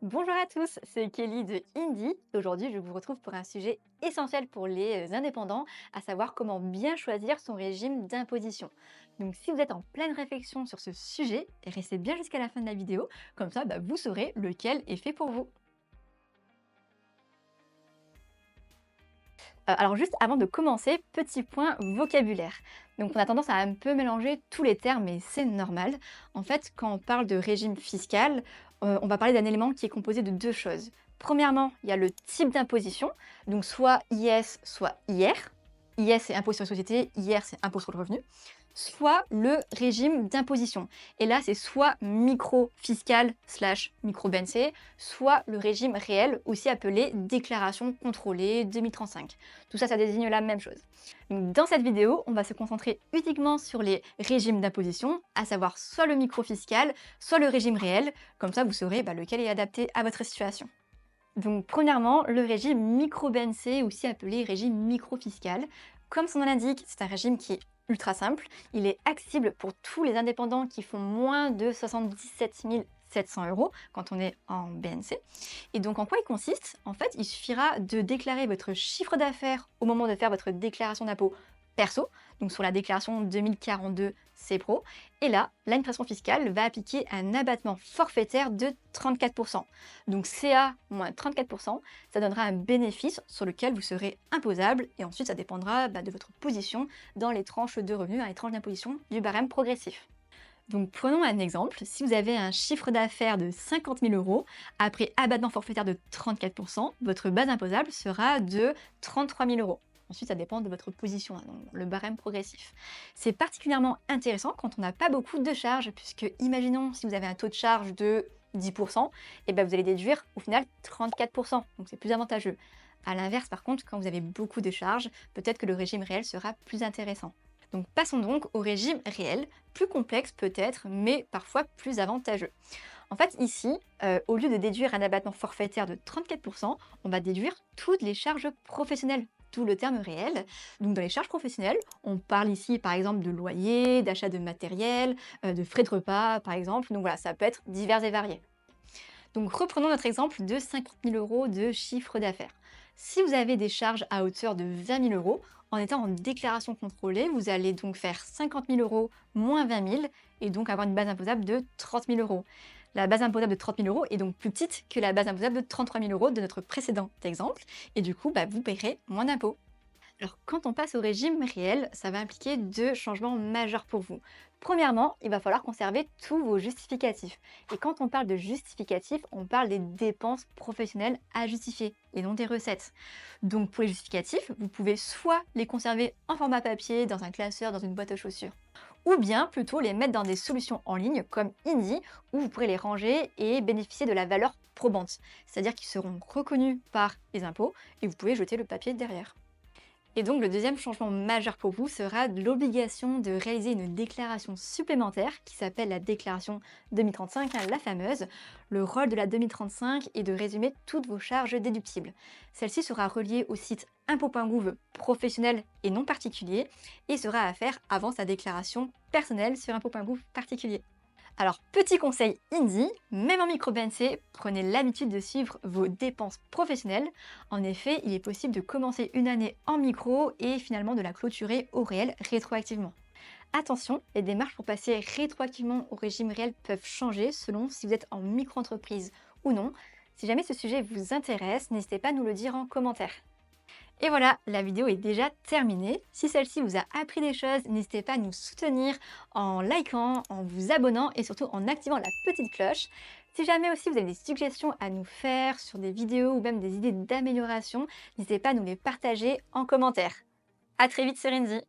Bonjour à tous, c'est Kelly de Indie. Aujourd'hui, je vous retrouve pour un sujet essentiel pour les indépendants, à savoir comment bien choisir son régime d'imposition. Donc, si vous êtes en pleine réflexion sur ce sujet, restez bien jusqu'à la fin de la vidéo, comme ça, vous saurez lequel est fait pour vous. Alors juste avant de commencer, petit point vocabulaire. Donc on a tendance à un peu mélanger tous les termes, mais c'est normal. En fait, quand on parle de régime fiscal, on va parler d'un élément qui est composé de deux choses. Premièrement, il y a le type d'imposition, donc soit IS, soit IR. IS, c'est impôt sur les sociétés, IR, c'est impôt sur le revenu. Soit le régime d'imposition. Et là, c'est soit micro-fiscal slash micro-BNC, soit le régime réel, aussi appelé déclaration contrôlée 2035. Tout ça, ça désigne la même chose. Donc, dans cette vidéo, on va se concentrer uniquement sur les régimes d'imposition, à savoir soit le micro-fiscal, soit le régime réel. Comme ça, vous saurez lequel est adapté à votre situation. Donc, premièrement, le régime micro-BNC, aussi appelé régime micro-fiscal. Comme son nom l'indique, c'est un régime qui est ultra simple. Il est accessible pour tous les indépendants qui font moins de 77 700 euros quand on est en BNC. Et donc, en quoi il consiste? En fait, il suffira de déclarer votre chiffre d'affaires au moment de faire votre déclaration d'impôt perso, donc sur la déclaration 2042 CPRO. Et là, l'administration fiscale va appliquer un abattement forfaitaire de 34%. Donc CA moins 34%, ça donnera un bénéfice sur lequel vous serez imposable et ensuite ça dépendra de votre position dans les tranches de revenus, dans les tranches d'imposition du barème progressif. Donc prenons un exemple, si vous avez un chiffre d'affaires de 50 000 euros, après abattement forfaitaire de 34%, votre base imposable sera de 33 000 euros. Ensuite, ça dépend de votre position, donc le barème progressif. C'est particulièrement intéressant quand on n'a pas beaucoup de charges, puisque imaginons si vous avez un taux de charge de 10%, et vous allez déduire au final 34%, donc c'est plus avantageux. A l'inverse, par contre, quand vous avez beaucoup de charges, peut-être que le régime réel sera plus intéressant. Donc passons donc au régime réel, plus complexe peut-être, mais parfois plus avantageux. En fait, ici, au lieu de déduire un abattement forfaitaire de 34%, on va déduire toutes les charges professionnelles, tout le terme réel. Donc dans les charges professionnelles, on parle ici par exemple de loyer, d'achat de matériel, de frais de repas par exemple. Donc voilà, ça peut être divers et varié. Donc reprenons notre exemple de 50 000 euros de chiffre d'affaires. Si vous avez des charges à hauteur de 20 000 euros, en étant en déclaration contrôlée, vous allez donc faire 50 000 euros moins 20 000 et donc avoir une base imposable de 30 000 euros. La base imposable de 30 000 euros est donc plus petite que la base imposable de 33 000 euros de notre précédent exemple et du coup, vous paierez moins d'impôts. Alors, quand on passe au régime réel, ça va impliquer deux changements majeurs pour vous. Premièrement, il va falloir conserver tous vos justificatifs. Et quand on parle de justificatifs, on parle des dépenses professionnelles à justifier et non des recettes. Donc, pour les justificatifs, vous pouvez soit les conserver en format papier, dans un classeur, dans une boîte à chaussures, ou bien plutôt les mettre dans des solutions en ligne comme Indie, où vous pourrez les ranger et bénéficier de la valeur probante. C'est-à-dire qu'ils seront reconnus par les impôts et vous pouvez jeter le papier derrière. Et donc le deuxième changement majeur pour vous sera l'obligation de réaliser une déclaration supplémentaire qui s'appelle la déclaration 2035, la fameuse. Le rôle de la 2035 est de résumer toutes vos charges déductibles. Celle-ci sera reliée au site impôt.gouv professionnel et non particulier et sera à faire avant sa déclaration personnelle sur impôt.gouv particulier. Alors, petit conseil indie, même en micro-BNC, prenez l'habitude de suivre vos dépenses professionnelles. En effet, il est possible de commencer une année en micro et finalement de la clôturer au réel rétroactivement. Attention, les démarches pour passer rétroactivement au régime réel peuvent changer selon si vous êtes en micro-entreprise ou non. Si jamais ce sujet vous intéresse, n'hésitez pas à nous le dire en commentaire. Et voilà, la vidéo est déjà terminée. Si celle-ci vous a appris des choses, n'hésitez pas à nous soutenir en likant, en vous abonnant et surtout en activant la petite cloche. Si jamais aussi vous avez des suggestions à nous faire sur des vidéos ou même des idées d'amélioration, n'hésitez pas à nous les partager en commentaire. À très vite sur Renzi.